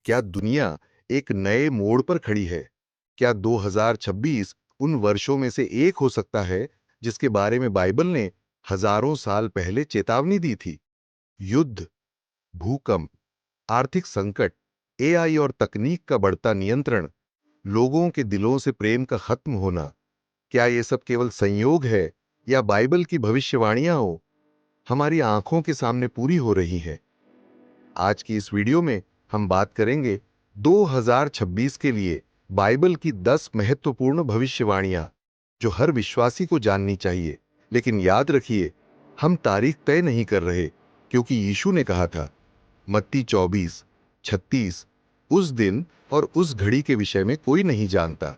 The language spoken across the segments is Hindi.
क्या दुनिया एक नए मोड़ पर खड़ी है? क्या 2026 उन वर्षों में से एक हो सकता है जिसके बारे में बाइबल ने हजारों साल पहले चेतावनी दी थी? युद्ध, भूकंप, आर्थिक संकट, एआई और तकनीक का बढ़ता नियंत्रण, लोगों के दिलों से प्रेम का खत्म होना, क्या ये सब केवल संयोग है या बाइबल की भविष्यवाणियां हो हमारी आंखों के सामने पूरी हो रही हैं? आज की इस वीडियो में हम बात करेंगे 2026 के लिए बाइबल की 10 महत्वपूर्ण भविष्यवाणियां जो हर विश्वासी को जाननी चाहिए। लेकिन याद रखिए, हम तारीख तय नहीं कर रहे, क्योंकि यीशु ने कहा था, मत्ती 24:36, उस दिन और उस घड़ी के विषय में कोई नहीं जानता।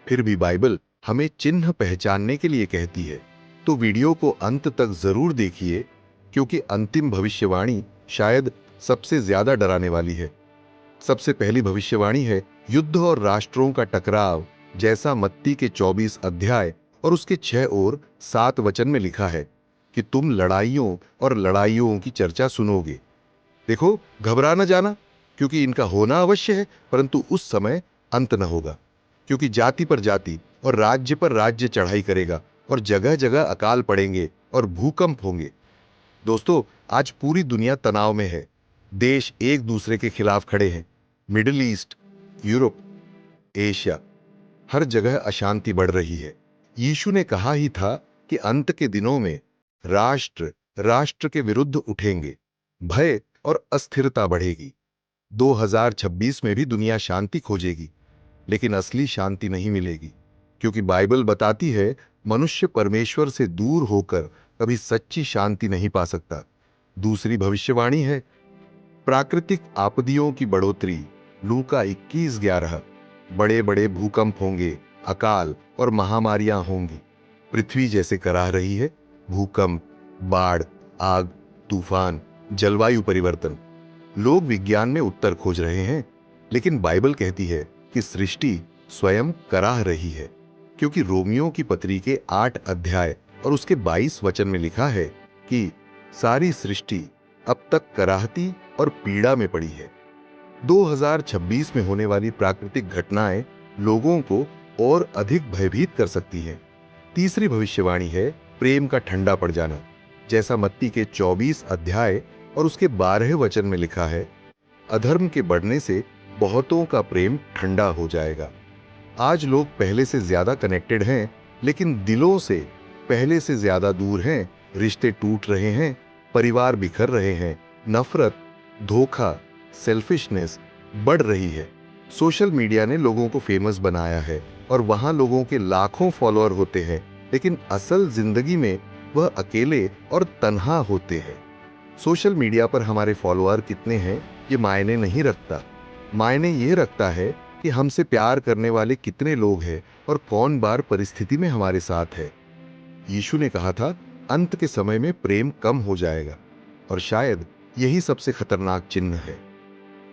फिर भी बाइबल हमें चिन्ह पहचानने के लिए कहती है। तो वीडियो को अंत तक जरूर देखिए, क्योंकि अंतिम भविष्यवाणी शायद सबसे ज्यादा डराने वाली है। सबसे पहली भविष्यवाणी है युद्ध और राष्ट्रों का टकराव, जैसा मत्ती के 24 अध्याय और उसके 6 और 7 वचन में लिखा है कि तुम लड़ाइयों और लड़ाइयों की चर्चा सुनोगे। देखो, घबरा न जाना, क्योंकि इनका होना अवश्य है, परंतु उस समय अंत न होगा, क्योंकि जाति पर जाति और राज्य पर राज्य चढ़ाई करेगा और जगह जगह अकाल पड़ेंगे और भूकंप होंगे। दोस्तों, आज पूरी दुनिया तनाव में है। देश एक दूसरे के खिलाफ खड़े हैं। मिडिल ईस्ट, यूरोप, एशिया, हर जगह अशांति बढ़ रही है। यीशु ने कहा ही था कि अंत के दिनों में राष्ट्र राष्ट्र के विरुद्ध उठेंगे, भय और अस्थिरता बढ़ेगी। 2026 में भी दुनिया शांति खोजेगी, लेकिन असली शांति नहीं मिलेगी, क्योंकि बाइबल बताती है मनुष्य परमेश्वर से दूर होकर कभी सच्ची शांति नहीं पा सकता। दूसरी भविष्यवाणी है प्राकृतिक आपदियों की बढ़ोतरी, लूका 21:11। बड़े बड़े भूकंप होंगे, अकाल और महामारियां होंगी। पृथ्वी जैसे कराह रही है, भूकंप, बाढ़, आग, तूफान, जलवायु परिवर्तन। लोग विज्ञान में उत्तर खोज रहे हैं, लेकिन बाइबल कहती है कि सृष्टि स्वयं कराह रही है, क्योंकि रोमियो की पत्री के 8 अध्याय और उसके 22 वचन में लिखा है कि सारी सृष्टि अब तक कराहती और पीड़ा में पड़ी है। 2026 में होने वाली प्राकृतिक घटनाएं लोगों को और अधिक भयभीत कर सकती हैं। तीसरी भविष्यवाणी है प्रेम का ठंडा पड़ जाना, जैसा मत्ती के 24 अध्याय और उसके 12 वचन में लिखा है, अधर्म के बढ़ने से बहुतों का प्रेम ठंडा हो जाएगा। आज लोग पहले से ज्यादा कनेक्टेड हैं, लेकिन दिलों से पहले से ज्यादा दूर हैं। रिश्ते टूट रहे हैं, परिवार बिखर रहे हैं, नफरत, धोखा, सेल्फिशनेस बढ़ रही है। सोशल मीडिया ने लोगों को फेमस बनाया है और वहां लोगों के लाखों फॉलोअर होते हैं, लेकिन असल जिंदगी में वह अकेले और तन्हा होते हैं। सोशल मीडिया पर हमारे फॉलोअर कितने हैं ये मायने नहीं रखता। मायने ये रखता है कि हमसे प्यार करने वाले कितने लोग हैं और कौन बार परिस्थिति में हमारे साथ है। यीशु ने कहा था, अंत के समय में प्रेम कम हो जाएगा, और शायद यही सबसे खतरनाक चिन्ह है।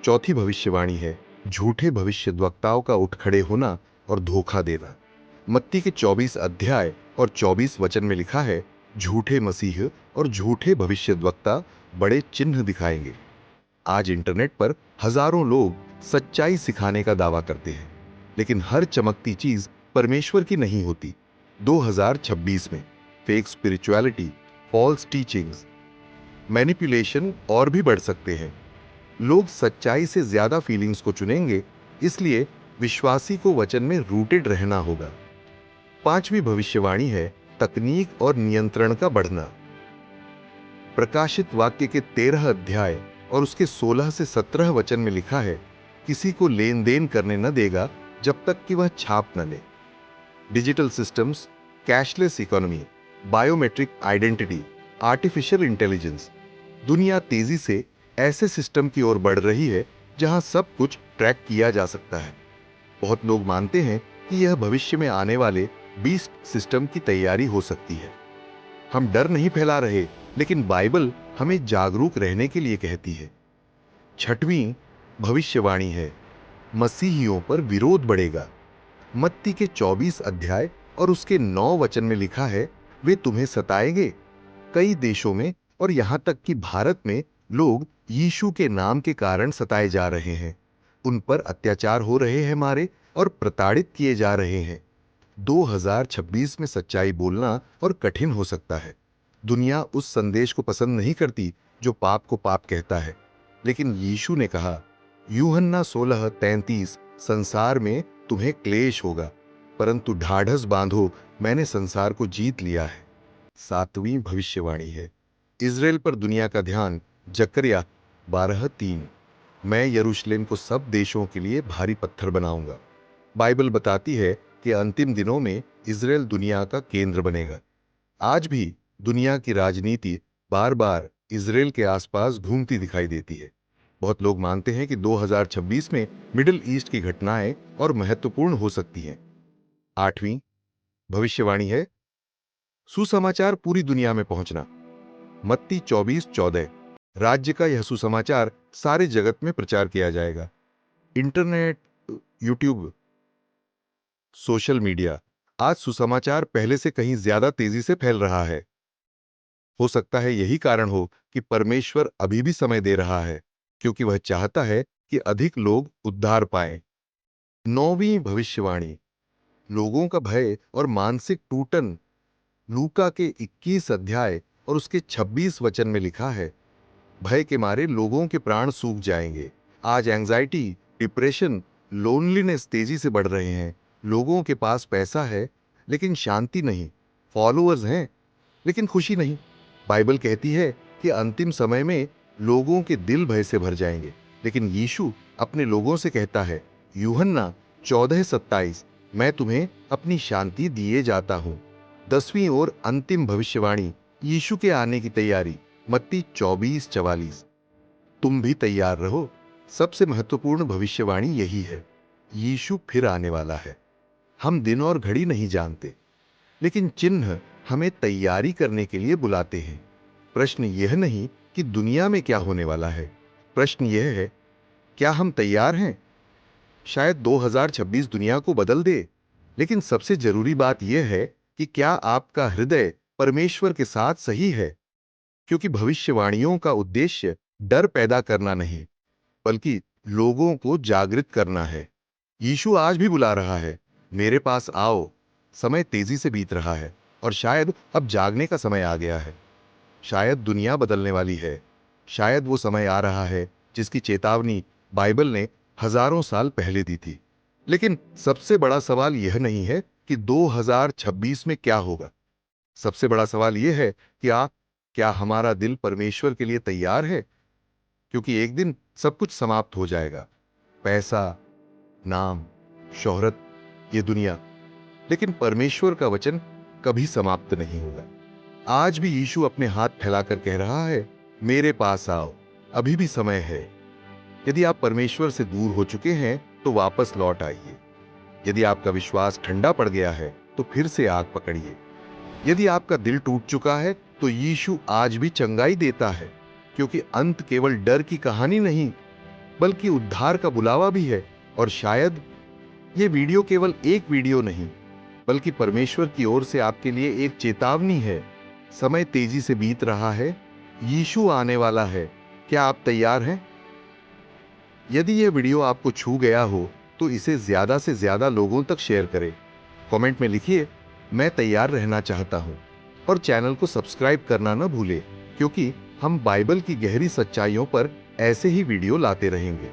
चौथी भविष्यवाणी है झूठे भविष्यद्वक्ताओं का उठ खड़े होना और धोखा देना। मत्ती के 24 अध्याय और 24 वचन में लिखा है, झूठे मसीह और झूठे भविष्यद्वक्ता बड़े चिन्ह दिखाएंगे। आज इंटरनेट पर हजारों लोग सच्चाई सिखाने का दावा करते हैं, लेकिन हर चमकती चीज परमेश्वर की नहीं होती। 2026 में fake spirituality, false teachings, manipulation और भी बढ़ सकते हैं। लोग सच्चाई से ज्यादा फीलिंग्स को चुनेंगे, इसलिए विश्वासी को वचन में रूटेड रहना होगा। पांचवी भविष्यवाणी है तकनीक और नियंत्रण का बढ़ना। प्रकाशित वाक्य के 13 अध्याय और उसके 16 से 17 वचन में लिखा है, किसी को लेन देन करने न देगा जब तक कि वह छाप न ले। Digital systems, cashless economy, biometric identity, artificial intelligence, दुनिया तेजी से ऐसे सिस्टम की ओर बढ़ रही है जहां सब कुछ ट्रैक किया जा सकता है। बहुत लोग मानते हैं कि यह भविष्य में आने वाले बीस्ट सिस्टम की तैयारी हो सकती है। हम डर नहीं फैला रहे, लेकिन बाइबल हमें जागरूक रहने के लिए कहती है। छठवीं भविष्यवाणी है मसीहियों पर विरोध बढ़ेगा। मत्ती के 24 अध्याय और उसके 9 वचन में लिखा है, वे तुम्हें सताएंगे। कई देशों में और यहां तक कि भारत में लोग यीशु के नाम के कारण सताए जा रहे हैं। उन पर अत्याचार हो रहे हैं, मारे और प्रताड़ित किए जा रहे हैं। 2026 में सच्चाई बोलना और कठिन हो सकता है। दुनिया उस संदेश को पसंद नहीं करती जो पाप को पाप कहता है, लेकिन यीशु ने कहा, यूहन्ना 16:33, संसार में तुम्हें क्लेश होगा, परंतु ढाढ़स बांधो, मैंने संसार को जीत लिया है। 7वीं भविष्यवाणी है इजराइल पर दुनिया का ध्यान, जकरिया 12:3, मैं यरूशलेम को सब देशों के लिए भारी पत्थर बनाऊंगा। बाइबल बताती है कि अंतिम दिनों में इजराइल दुनिया का केंद्र बनेगा। आज भी दुनिया की राजनीति बार बार इजराइल के आसपास घूमती दिखाई देती है। बहुत लोग मानते हैं कि 2026 में मिडिल ईस्ट की घटनाएं और महत्वपूर्ण हो सकती हैं। 8वीं भविष्यवाणी है सुसमाचार पूरी दुनिया में पहुंचना। मत्ती 24:14, राज्य का यह सुसमाचार सारे जगत में प्रचार किया जाएगा। इंटरनेट, यूट्यूब, सोशल मीडिया, आज सुसमाचार पहले से कहीं ज्यादा तेजी से फैल रहा है। हो सकता है यही कारण हो कि परमेश्वर अभी भी समय दे रहा है, क्योंकि वह चाहता है कि अधिक लोग उद्धार पाएं। 9वीं भविष्यवाणी, लोगों का भय और मानसिक टूटन। लूका के 21 अध्याय और उसके 26 वचन में लिखा है, भय के मारे लोगों के प्राण सूख जाएंगे। आज एंजाइटी, डिप्रेशन, लोनलीनेस तेजी से बढ़ रहे हैं। लोगों के पास पैसा है लेकिन शांति नहीं, फॉलोअर्स हैं लेकिन खुशी नहीं। बाइबल कहती है कि अंतिम समय में लोगों के दिल भय से भर जाएंगे, लेकिन यीशु अपने लोगों से कहता है, यूहन्ना 14:27, मैं तुम्हें अपनी शांति दिए जाता हूं। 10वीं और अंतिम भविष्यवाणी, यीशु के आने की तैयारी। मत्ती 24:44, तुम भी तैयार रहो। सबसे महत्वपूर्ण भविष्यवाणी यही है, यीशु फिर आने वाला है। हम दिन और घड़ी नहीं जानते, लेकिन चिन्ह हमें तैयारी करने के लिए बुलाते हैं। प्रश्न यह नहीं कि दुनिया में क्या होने वाला है, प्रश्न यह है, क्या हम तैयार हैं? शायद 2026 दुनिया को बदल दे, लेकिन सबसे जरूरी बात यह है कि क्या आपका हृदय परमेश्वर के साथ सही है? क्योंकि भविष्यवाणियों का उद्देश्य डर पैदा करना नहीं, बल्कि लोगों को जागृत करना है। यीशु आज भी बुला रहा है, मेरे पास आओ। समय तेजी से बीत रहा है और शायद अब जागने का समय आ गया है। शायद दुनिया बदलने वाली है। शायद वो समय आ रहा है जिसकी चेतावनी बाइबल ने हजारों साल पहले दी थी। लेकिन सबसे बड़ा सवाल यह नहीं है कि 2026 में क्या होगा। सबसे बड़ा सवाल यह है कि क्या हमारा दिल परमेश्वर के लिए तैयार है? क्योंकि एक दिन सब कुछ समाप्त हो जाएगा, पैसा, नाम, शोहरत, ये दुनिया, लेकिन परमेश्वर का वचन कभी समाप्त नहीं होगा। आज भी यीशु अपने हाथ फैलाकर कह रहा है, मेरे पास आओ, अभी भी समय है। यदि आप परमेश्वर से दूर हो चुके हैं तो वापस लौट आइए। यदि आपका विश्वास ठंडा पड़ गया है तो फिर से आग पकड़िए। यदि आपका दिल टूट चुका है तो यीशु आज भी चंगाई देता है, क्योंकि अंत केवल डर की कहानी नहीं, बल्कि उद्धार का बुलावा भी है। और शायद ये वीडियो केवल एक वीडियो नहीं, बल्कि परमेश्वर की ओर से आपके लिए एक चेतावनी है। समय तेजी से बीत रहा है, यीशु आने वाला है। क्या आप तैयार हैं? यदि यह वीडियो आपको छू गया हो तो इसे ज्यादा से ज्यादा लोगों तक शेयर करें। कमेंट में लिखिए, मैं तैयार रहना चाहता हूं, और चैनल को सब्सक्राइब करना न भूलें, क्योंकि हम बाइबल की गहरी सच्चाइयों पर ऐसे ही वीडियो लाते रहेंगे।